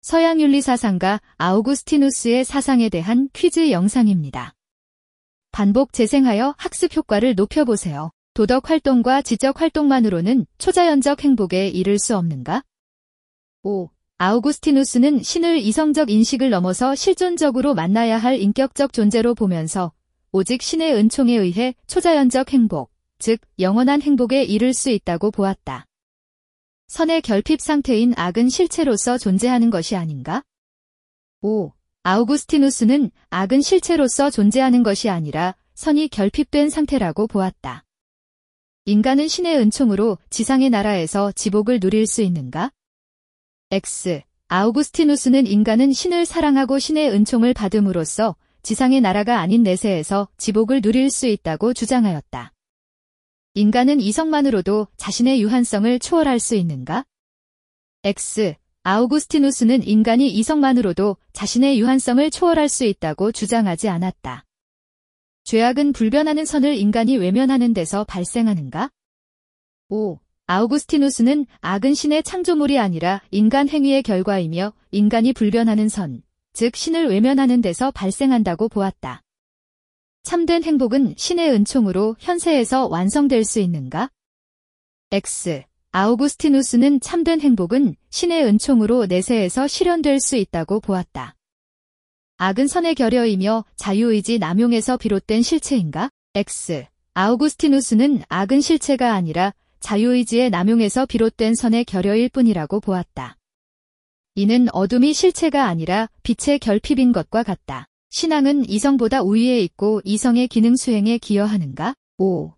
서양 윤리 사상가 아우구스티누스의 사상에 대한 퀴즈 영상입니다. 반복 재생하여 학습 효과를 높여보세요. 도덕 활동과 지적 활동만으로는 초자연적 행복에 이를 수 없는가? 5. 아우구스티누스는 신을 이성적 인식을 넘어서 실존적으로 만나야 할 인격적 존재로 보면서 오직 신의 은총에 의해 초자연적 행복, 즉 영원한 행복에 이를 수 있다고 보았다. 선의 결핍 상태인 악은 실체로서 존재하는 것이 아닌가? 5. 아우구스티누스는 악은 실체로서 존재하는 것이 아니라 선이 결핍된 상태라고 보았다. 인간은 신의 은총으로 지상의 나라에서 지복을 누릴 수 있는가? X. 아우구스티누스는 인간은 신을 사랑하고 신의 은총을 받음으로써 지상의 나라가 아닌 내세에서 지복을 누릴 수 있다고 주장하였다. 인간은 이성만으로도 자신의 유한성을 초월할 수 있는가? X. 아우구스티누스는 인간이 이성만으로도 자신의 유한성을 초월할 수 있다고 주장하지 않았다. 죄악은 불변하는 선을 인간이 외면하는 데서 발생하는가? 5. 아우구스티누스는 악은 신의 창조물이 아니라 인간 행위의 결과이며 인간이 불변하는 선, 즉 신을 외면하는 데서 발생한다고 보았다. 참된 행복은 신의 은총으로 현세에서 완성될 수 있는가? X. 아우구스티누스는 참된 행복은 신의 은총으로 내세에서 실현될 수 있다고 보았다. 악은 선의 결여이며 자유의지 남용에서 비롯된 실체인가? X. 아우구스티누스는 악은 실체가 아니라 자유의지의 남용에서 비롯된 선의 결여일 뿐이라고 보았다. 이는 어둠이 실체가 아니라 빛의 결핍인 것과 같다. 신앙은 이성보다 우위에 있고 이성의 기능 수행에 기여하는가? 5.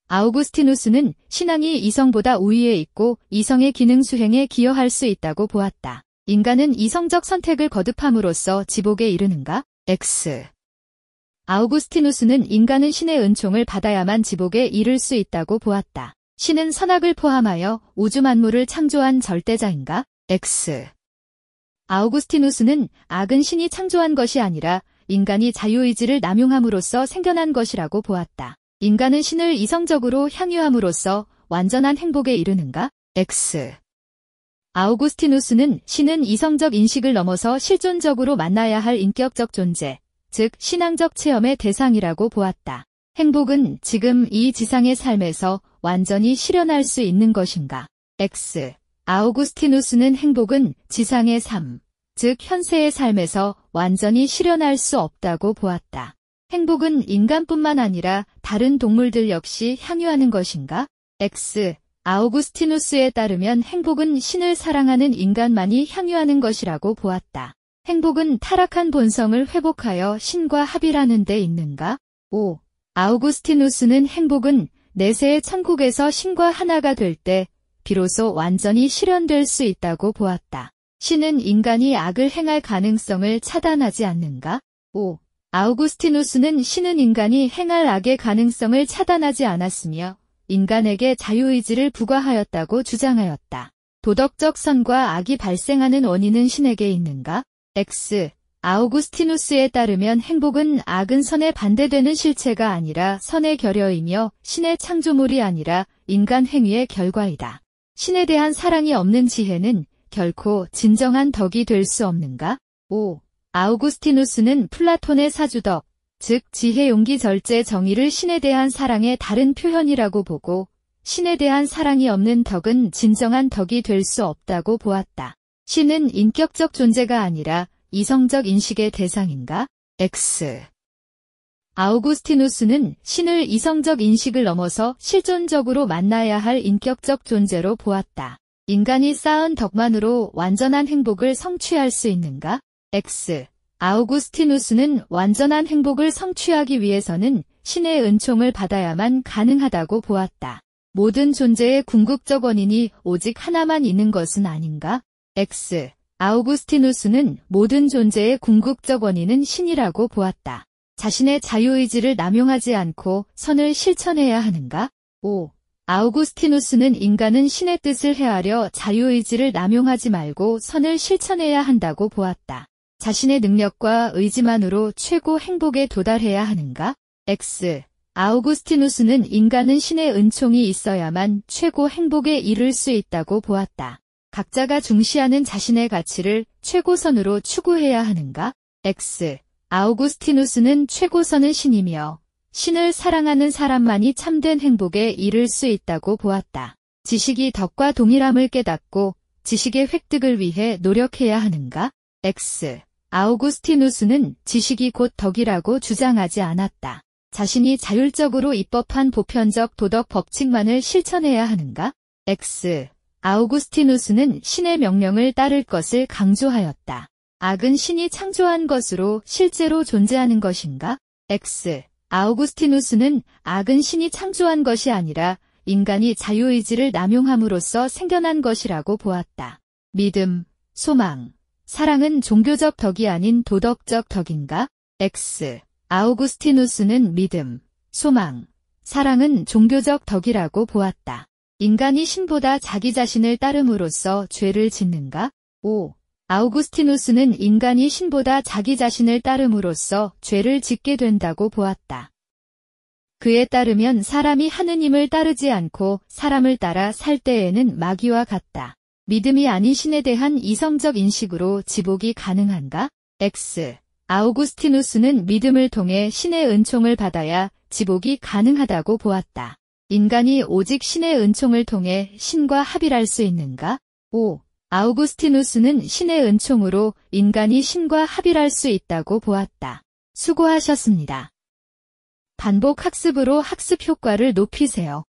아우구스티누스는 신앙이 이성보다 우위에 있고 이성의 기능 수행에 기여할 수 있다고 보았다. 인간은 이성적 선택을 거듭함으로써 지복에 이르는가? X. 아우구스티누스는 인간은 신의 은총을 받아야만 지복에 이를 수 있다고 보았다. 신은 선악을 포함하여 우주 만물을 창조한 절대자인가? X. 아우구스티누스는 악은 신이 창조한 것이 아니라 인간이 자유의지를 남용함으로써 생겨난 것이라고 보았다. 인간은 신을 이성적으로 향유함으로써 완전한 행복에 이르는가? X. 아우구스티누스는 신은 이성적 인식을 넘어서 실존적으로 만나야 할 인격적 존재, 즉 신앙적 체험의 대상이라고 보았다. 행복은 지금 이 지상의 삶에서 완전히 실현할 수 있는 것인가? X. 아우구스티누스는 행복은 지상의 삶, 즉 현세의 삶에서 완전히 실현할 수 없다고 보았다. 행복은 인간뿐만 아니라 다른 동물들 역시 향유하는 것인가? X. 아우구스티누스에 따르면 행복은 신을 사랑하는 인간만이 향유하는 것이라고 보았다. 행복은 타락한 본성을 회복하여 신과 합일하는 데 있는가? 5. 아우구스티누스는 행복은 내세의 천국에서 신과 하나가 될 때 비로소 완전히 실현될 수 있다고 보았다. 신은 인간이 악을 행할 가능성을 차단하지 않는가? 5. 아우구스티누스는 신은 인간이 행할 악의 가능성을 차단하지 않았으며 인간에게 자유의지를 부과하였다고 주장하였다. 도덕적 선과 악이 발생하는 원인은 신에게 있는가? X. 아우구스티누스에 따르면 행복은 악은 선에 반대되는 실체가 아니라 선의 결여이며 신의 창조물이 아니라 인간 행위의 결과이다. 신에 대한 사랑이 없는 지혜는 결코 진정한 덕이 될 수 없는가? 5. 아우구스티누스는 플라톤의 사주덕, 즉 지혜 용기 절제 정의를 신에 대한 사랑의 다른 표현이라고 보고 신에 대한 사랑이 없는 덕은 진정한 덕이 될 수 없다고 보았다. 신은 인격적 존재가 아니라 이성적 인식의 대상인가? X. 아우구스티누스는 신을 이성적 인식을 넘어서 실존적으로 만나야 할 인격적 존재로 보았다. 인간이 쌓은 덕만으로 완전한 행복을 성취할 수 있는가? X. 아우구스티누스는 완전한 행복을 성취하기 위해서는 신의 은총을 받아야만 가능하다고 보았다. 모든 존재의 궁극적 원인이 오직 하나만 있는 것은 아닌가? X. 아우구스티누스는 모든 존재의 궁극적 원인은 신이라고 보았다. 자신의 자유의지를 남용하지 않고 선을 실천해야 하는가? 5. 아우구스티누스는 인간은 신의 뜻을 헤아려 자유의지를 남용하지 말고 선을 실천해야 한다고 보았다. 자신의 능력과 의지만으로 최고 행복에 도달해야 하는가? X. 아우구스티누스는 인간은 신의 은총이 있어야만 최고 행복에 이를 수 있다고 보았다. 각자가 중시하는 자신의 가치를 최고선으로 추구해야 하는가? X. 아우구스티누스는 최고선은 신이며 신을 사랑하는 사람만이 참된 행복에 이를 수 있다고 보았다. 지식이 덕과 동일함을 깨닫고 지식의 획득을 위해 노력해야 하는가? X. 아우구스티누스는 지식이 곧 덕이라고 주장하지 않았다. 자신이 자율적으로 입법한 보편적 도덕 법칙만을 실천해야 하는가? X. 아우구스티누스는 신의 명령을 따를 것을 강조하였다. 악은 신이 창조한 것으로 실제로 존재하는 것인가? X. 아우구스티누스는 악은 신이 창조한 것이 아니라 인간이 자유의지를 남용함으로써 생겨난 것이라고 보았다. 믿음, 소망, 사랑은 종교적 덕이 아닌 도덕적 덕인가? X. 아우구스티누스는 믿음, 소망, 사랑은 종교적 덕이라고 보았다. 인간이 신보다 자기 자신을 따름으로써 죄를 짓는가? 5. 아우구스티누스는 인간이 신보다 자기 자신을 따름으로써 죄를 짓게 된다고 보았다. 그에 따르면 사람이 하느님을 따르지 않고 사람을 따라 살 때에는 마귀와 같다. 믿음이 아닌 신에 대한 이성적 인식으로 지복이 가능한가? X. 아우구스티누스는 믿음을 통해 신의 은총을 받아야 지복이 가능하다고 보았다. 인간이 오직 신의 은총을 통해 신과 합일할 수 있는가? 5. 아우구스티누스는 신의 은총으로 인간이 신과 합일할 수 있다고 보았다. 수고하셨습니다. 반복 학습으로 학습 효과를 높이세요.